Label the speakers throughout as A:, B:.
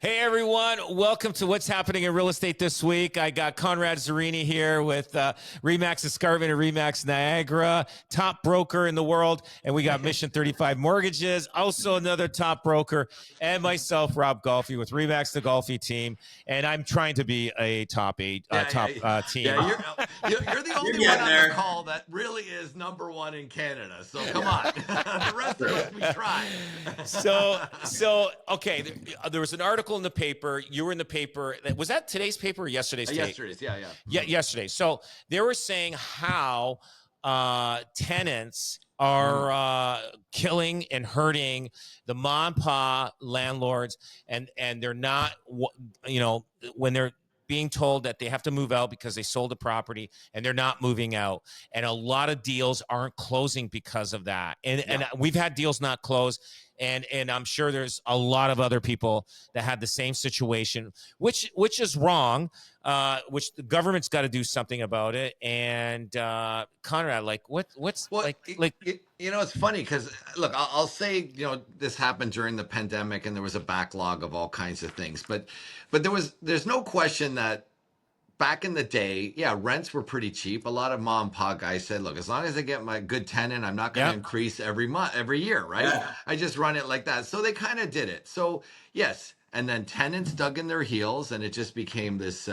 A: Hey everyone, welcome to What's Happening in Real Estate this week. I got Conrad Zerini here with REMAX Escarpment and REMAX Niagara, top broker in the world. And we got Mission 35 Mortgages, also another top broker, and myself, Rob Golfi with REMAX, the Golfi Team. And I'm trying to be a top team.
B: Yeah, you're the only one on the call that really is number one in Canada. So come on, the rest of us, we try.
A: Okay, there was an article in the paper. You were in the paper. Was that today's paper or yesterday's?
B: Yesterday's, yeah.
A: Yeah, yesterday. So they were saying how tenants are killing and hurting the mom and pop landlords, and they're not, when they're being told that they have to move out because they sold a property and they're not moving out. And a lot of deals aren't closing because of that. And we've had deals not close. And I'm sure there's a lot of other people that had the same situation, which is wrong, which the government's got to do something about it. And Conrad,
B: it's funny because look, I'll say, this happened during the pandemic and there was a backlog of all kinds of things, but there's no question that back in the day, rents were pretty cheap. A lot of mom and pop guys said, look, as long as I get my good tenant, I'm not going to increase every year, right? Yeah. I just run it like that. So they kind of did it. So yes. And then tenants dug in their heels and it just became this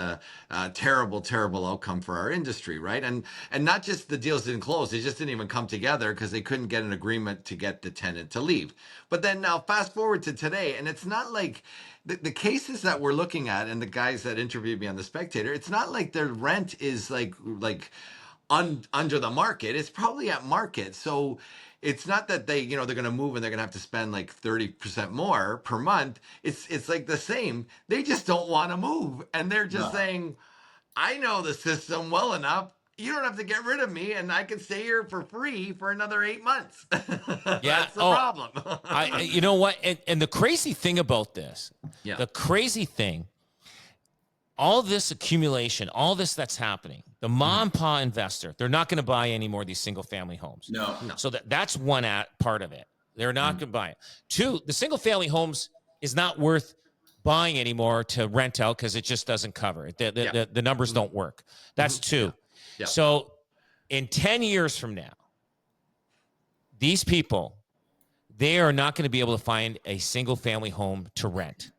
B: terrible, terrible outcome for our industry, right? And not just the deals didn't close, they just didn't even come together because they couldn't get an agreement to get the tenant to leave. But then now fast forward to today, and it's not like the cases that we're looking at and the guys that interviewed me on The Spectator, it's not like their rent is like under the market. It's probably at market. So it's not that they're going to move and they're going to have to spend like 30% more per month. It's like the same. They just don't want to move. And they're just saying, I know the system well enough. You don't have to get rid of me and I can stay here for free for another 8 months. That's the problem.
A: You know what? And the crazy thing about this, all this accumulation, all this that's happening, the mom and pop investor, they're not going to buy any more of these single family homes.
B: No.
A: So that's one part of it. They're not going to buy it. Two, the single family homes is not worth buying anymore to rent out because it just doesn't cover it. The numbers don't work. That's two. Yeah. So in 10 years from now, these people, they are not going to be able to find a single family home to rent.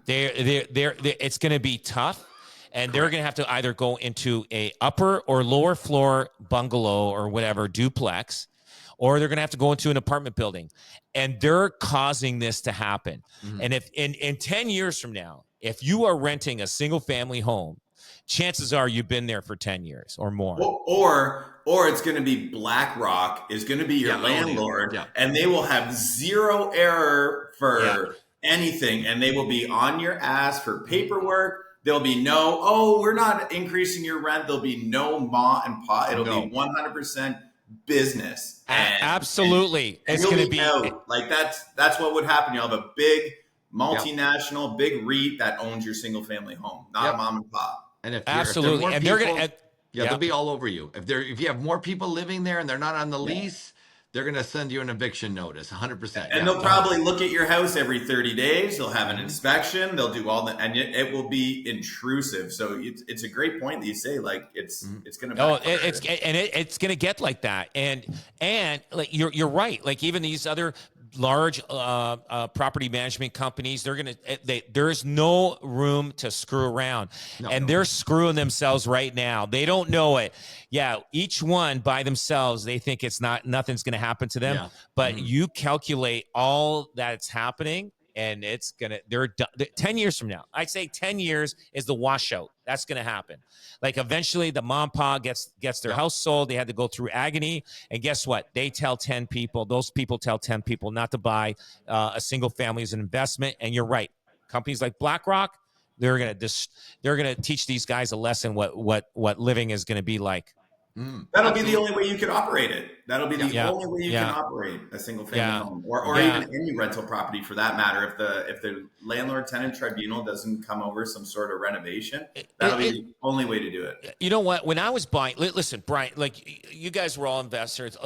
A: It's going to be tough, and they're going to have to either go into a upper or lower floor bungalow or whatever duplex, or they're going to have to go into an apartment building, and they're causing this to happen. And if in 10 years from now, if you are renting a single family home, chances are you've been there for 10 years or more.
C: Or it's going to be BlackRock is going to be your landlord, and they will have zero error for anything, and they will be on your ass for paperwork. There'll be we're not increasing your rent. There'll be no ma and pa. It'll be 100% business.
A: Absolutely.
C: It's going to be like that's what would happen. You'll have a big multinational, big REIT that owns your single family home, not a mom and pop.
B: And if
A: absolutely,
B: and they're going to, they'll be all over you. If you have more people living there and they're not on the lease, they're going to send you an eviction notice, 100%.
C: And they'll probably look at your house every 30 days. They'll have an inspection. They'll do and it will be intrusive. So it's a great point that you say, like it's going to.
A: It's going to get like that, and like you're right. Like even these other large property management companies, there's no room to screw around, they're screwing themselves right now. They don't know it. Each one by themselves, they think nothing's going to happen to them, but you calculate all that's happening, and they're 10 years from now. I'd say 10 years is the washout. That's going to happen. Like eventually the mom and pop gets their house sold. They had to go through agony. And guess what? They tell 10 people, those people tell 10 people not to buy a single family as an investment. And you're right. Companies like BlackRock, they're going to teach these guys a lesson what living is going to be like.
C: That'll be the only way you could operate it. That'll be the only way you can operate a single family home, or even any rental property for that matter. If the landlord tenant tribunal doesn't come over some sort of renovation, that'll be the only way to do it.
A: You know what? When I was buying, listen, Brian, like you guys were all investors.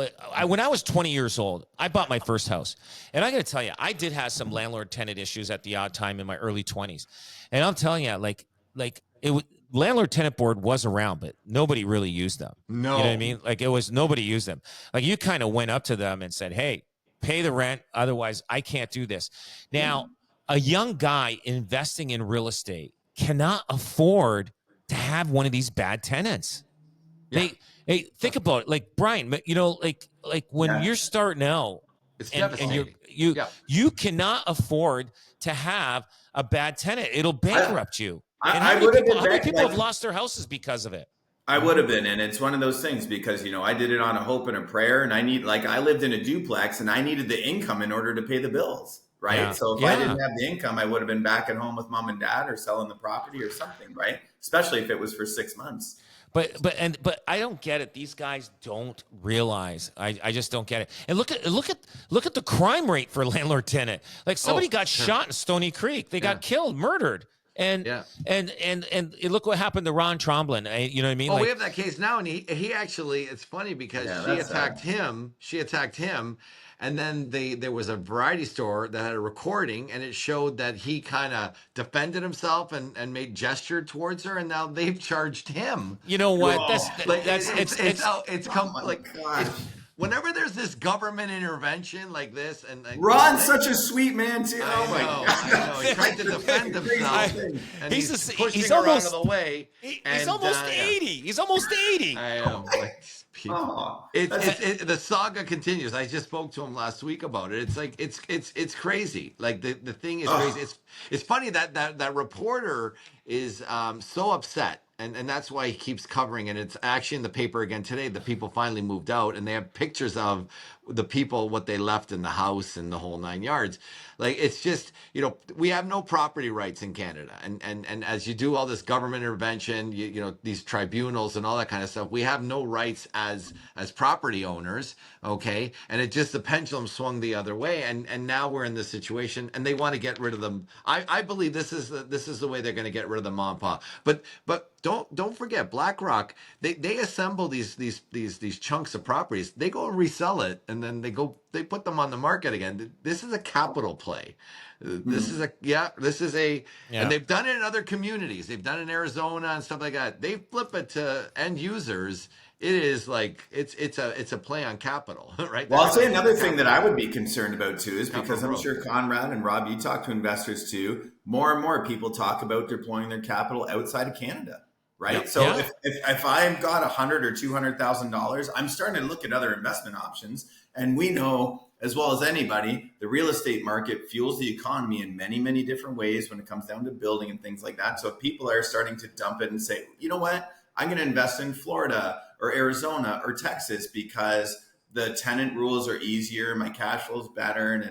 A: When I was 20 years old, I bought my first house, and I got to tell you, I did have some landlord tenant issues at the odd time in my early 20s, and I'm telling you, like it was. Landlord tenant board was around, but nobody really used them.
B: No.
A: You know what I mean? Like nobody used them. Like you kind of went up to them and said, hey, pay the rent. Otherwise I can't do this. Now, a young guy investing in real estate cannot afford to have one of these bad tenants. Yeah. Hey, think about it. Like Brian, you know, like when you're starting out,
B: it's devastating.
A: You cannot afford to have a bad tenant. It'll bankrupt you. And
C: how many
A: people have lost their houses because of it?
C: I would have been, and it's one of those things because, you know, I did it on a hope and a prayer, and I lived in a duplex, and I needed the income in order to pay the bills, right? Yeah. So if I didn't have the income, I would have been back at home with mom and dad or selling the property or something, right? Especially if it was for 6 months.
A: But I don't get it. These guys don't realize. I just don't get it. And look at the crime rate for landlord tenant. Like somebody got shot in Stony Creek. They got killed, murdered. And look what happened to Ron Tromblin. You know what I mean?
B: Oh, we have that case now, and he actually, it's funny because she attacked him. She attacked him, and then there was a variety store that had a recording, and it showed that he kind of defended himself and made gesture towards her, and now they've charged him.
A: You know what?
B: Whenever there's this government intervention like this, and
C: Ron's such a sweet man too. Oh my God!
B: I know. He tried to defend himself, and he's pushing
A: he's
B: her
A: almost,
B: out of the way.
A: He's almost 80. He's almost 80.
B: I know. The saga continues. I just spoke to him last week about it. It's like it's crazy. Like the thing is crazy. It's funny that reporter is so upset. And that's why he keeps covering it. It's actually in the paper again today. The people finally moved out, and they have pictures of the people, what they left in the house and the whole 9 yards. Like, it's just, you know, we have no property rights in Canada. And as you do all this government intervention, you know, these tribunals and all that kind of stuff, we have no rights as property owners, okay? And it just, the pendulum swung the other way. And now we're in this situation, and they want to get rid of them. I believe this is the way they're going to get rid of the mom and pop. But don't forget, BlackRock, they assemble these chunks of properties. They go and resell it, and then they put them on the market again. This is a capital play. This is and they've done it in other communities. They've done it in Arizona and stuff like that. They flip it to end users. It is like it's a play on capital, right?
C: Well, I'll say another thing that I would be concerned about too is because I'm sure Conrad and Rob, you talk to investors too. More and more people talk about deploying their capital outside of Canada. Right. Yep. So if I've got $100,000 or $200,000, I'm starting to look at other investment options. And we know as well as anybody, the real estate market fuels the economy in many, many different ways when it comes down to building and things like that. So if people are starting to dump it and say, you know what, I'm going to invest in Florida or Arizona or Texas because the tenant rules are easier, my cash flow is better, and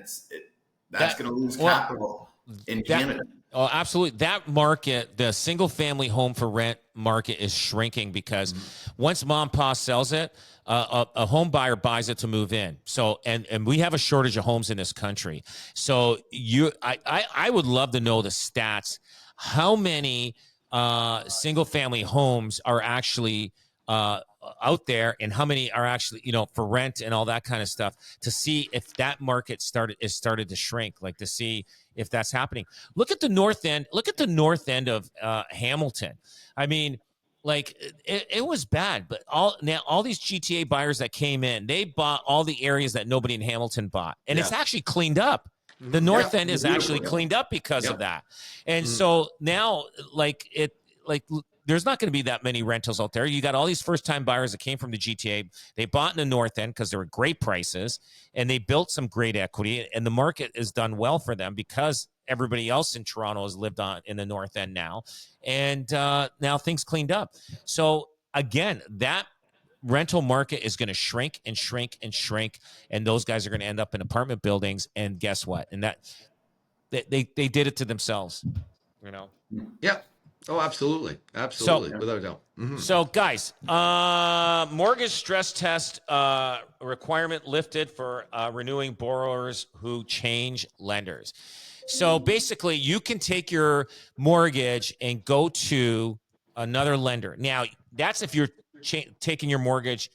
C: that's going to lose capital in Canada.
A: Oh, absolutely. That market, the single family home for rent market is shrinking because once mom and pop sells it, a home buyer buys it to move in. So, and we have a shortage of homes in this country. So I would love to know the stats. How many single family homes are actually out there, and how many are actually, you know, for rent and all that kind of stuff, to see if that market started to shrink, like to see if that's happening. Look at the north end. Look at the north end of Hamilton. I mean, like it was bad, but all these GTA buyers that came in, they bought all the areas that nobody in Hamilton bought, and it's actually cleaned up. The north end is actually cleaned up because of that. And so now, there's not going to be that many rentals out there. You got all these first-time buyers that came from the GTA. They bought in the north end because they were great prices, and they built some great equity, and the market has done well for them because everybody else in Toronto has lived in the north end now, and now things cleaned up. So again, that rental market is going to shrink and shrink and shrink, and those guys are going to end up in apartment buildings. And guess what? And that they did it to themselves, you know.
B: Yep. Oh, absolutely.
A: So,
B: Absolutely. Without a doubt. Mm-hmm.
A: so guys, mortgage stress test requirement lifted for renewing borrowers who change lenders. So basically, you can take your mortgage and go to another lender. Now, that's if you're taking your mortgage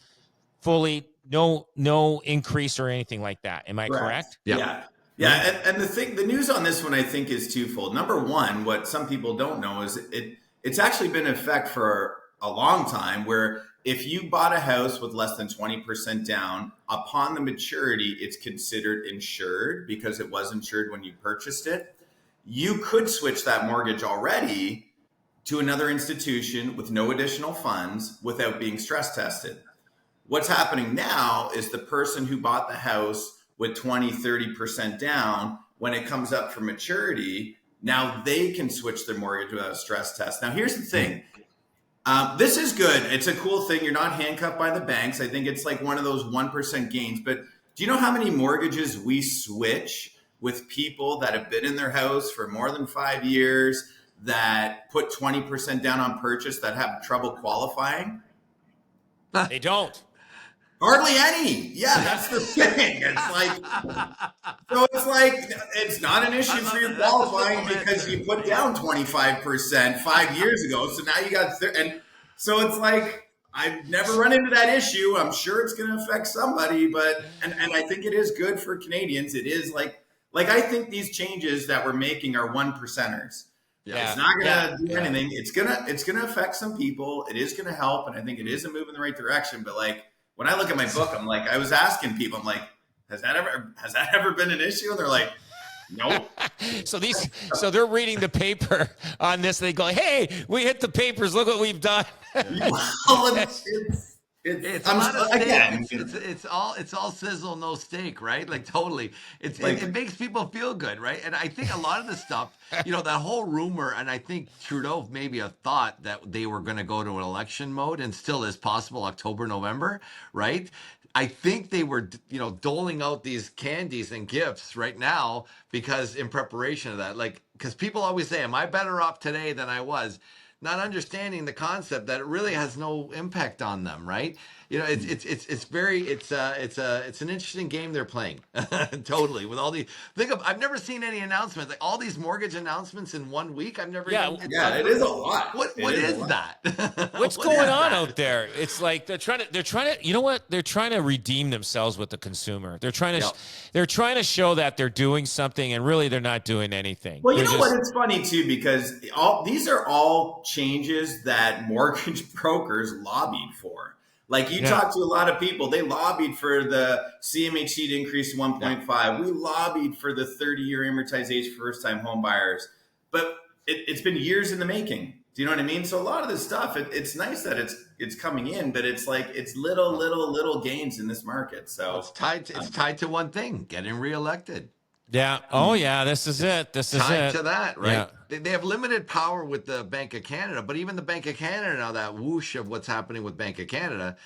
A: fully, no increase or anything like that. Am I correct?
C: Yeah. Yeah. And the news on this one, I think, is twofold. Number one, what some people don't know is it's actually been in effect for a long time, where if you bought a house with less than 20% down, upon the maturity, it's considered insured because it was insured when you purchased it. You could switch that mortgage already to another institution with no additional funds without being stress tested. What's happening now is the person who bought the house with 20, 30% down, when it comes up for maturity, now they can switch their mortgage without a stress test. Now, here's the thing. This is good. It's a cool thing. You're not handcuffed by the banks. I think it's like one of those 1% gains. But do you know how many mortgages we switch with people that have been in their house for more than 5 years, that put 20% down on purchase, that have trouble qualifying?
A: They don't.
C: Hardly any. Yeah, that's the thing. It's like, so it's like, it's not an issue for you qualifying because you put down 25% 5 years ago. So now you got, and so it's like, I've never run into that issue. I'm sure it's going to affect somebody, but, and I think it is good for Canadians. It is like I think these changes that we're making are 1%ers. Yeah. It's not going to do anything. It's going to affect some people. It is going to help. And I think it is a move in the right direction. But like, when I look at my book, I'm like, I was asking people, I'm like, has that ever been an issue? And they're like, nope.
A: So they're reading the paper on this. They go, hey, we hit the papers. Look what we've done.
B: Well, it's a lot of steak. It's all sizzle, no steak, right? Like totally. It makes people feel good, right? And I think a lot of the stuff, that whole rumor, and I think Trudeau maybe a thought that they were going to go to an election mode, and still is possible October, November, right? I think they were, doling out these candies and gifts right now because in preparation of that, like, because people always say, am I better off today than I was? Not understanding the concept that it really has no impact on them, right? It's an interesting game they're playing. Totally. With all I've never seen any announcements, like all these mortgage announcements in 1 week. I've never
C: it is a lot.
B: What is that?
A: What's going on out there? It's like they're trying to you know what? They're trying to redeem themselves with the consumer. They're trying to show that they're doing something, and really they're not doing anything.
C: Well, what? It's funny too, because these are all changes that mortgage brokers lobbied for. Like you talk to a lot of people, they lobbied for the CMHC to increase to 1.5. Yeah. We lobbied for the 30-year amortization for first-time home buyers. But it's been years in the making. Do you know what I mean? So a lot of this stuff, it's nice that it's coming in, but it's like it's little gains in this market. So
B: it's tied to one thing: getting reelected.
A: Yeah. Oh, yeah. This is it.
B: Tied to that, right? Yeah. They have limited power with the Bank of Canada, but even the Bank of Canada now, that whoosh of what's happening with Bank of Canada,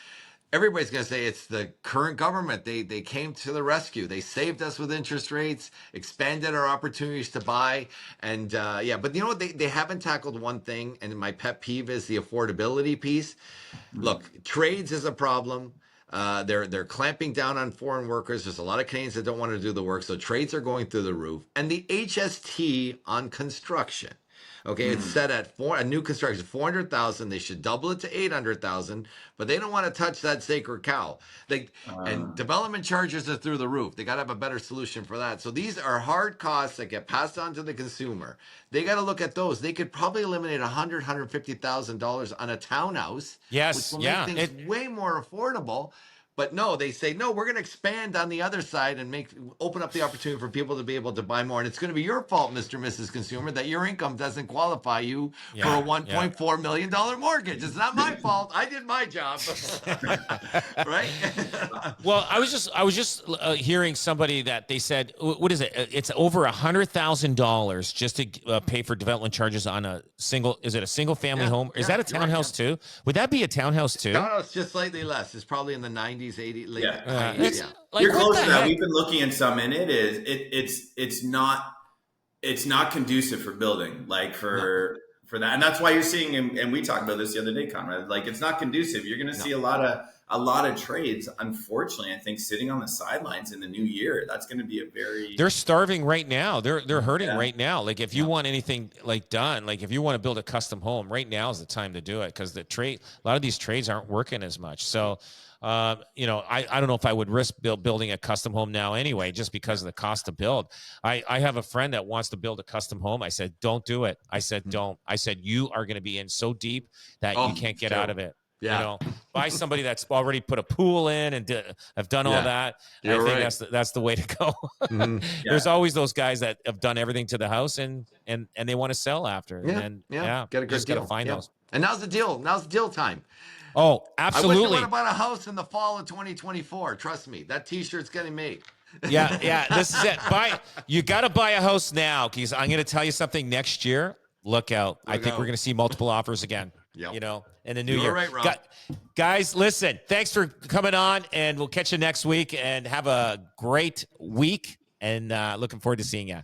B: everybody's going to say it's the current government. They came to the rescue. They saved us with interest rates, expanded our opportunities to buy, and But you know what? They haven't tackled one thing, and my pet peeve is the affordability piece. Look, trades is a problem. They're clamping down on foreign workers. There's a lot of Canadians that don't want to do the work, so trades are going through the roof. And the HST on construction, okay, it's set at a new construction, 400,000. They should double it to 800,000, but they don't want to touch that sacred cow. And development charges are through the roof. They got to have a better solution for that. So these are hard costs that get passed on to the consumer. They got to look at those. They could probably eliminate $150,000 on a townhouse.
A: Yes,
B: which will make things way more affordable. But no, they say, no, we're going to expand on the other side and open up the opportunity for people to be able to buy more. And it's going to be your fault, Mr. and Mrs. Consumer, that your income doesn't qualify you for a $1.4 million mortgage. It's not my fault. I did my job. Right?
A: Well, I was just hearing somebody that they said, what is it? It's over $100,000 just to pay for development charges on a single family home? Is that a townhouse too? Would that be a townhouse too?
B: Townhouse, just slightly less. It's probably in the 90s. 80, late.
C: Like, you're close to that. We've been looking at some, and it's not conducive for building. Like for that. And that's why you're seeing, and we talked about this the other day, Conrad, like it's not conducive. You're going to see a lot of trades, unfortunately, I think, sitting on the sidelines in the new year. That's going to be
A: they're starving right now. They're hurting right now. Like if you want anything like done, like if you want to build a custom home, right now is the time to do it, because a lot of these trades aren't working as much. So, I don't know if I would risk building a custom home now anyway, just because of the cost to build. I have a friend that wants to build a custom home. I said, don't do it. I said, don't. I said, you are going to be in so deep that you can't get out of it. Yeah. Buy somebody that's already put a pool in and have done all that. I think that's the way to go. There's always those guys that have done everything to the house and they want to sell after.
B: Get a good deal.
A: Got to find those.
B: And now's the deal. Now's the deal time.
A: Oh, absolutely.
B: I wish I would have bought a house in the fall of 2024. Trust me, that T-shirt's getting made.
A: Yeah. This is it. You got to buy a house now, because I'm going to tell you something. Next year, look out. I think we're going to see multiple offers again. In the new year.
B: Right, Rob.
A: Guys, listen. Thanks for coming on, and we'll catch you next week. And have a great week. And looking forward to seeing you.